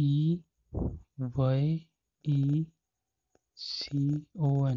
EYECON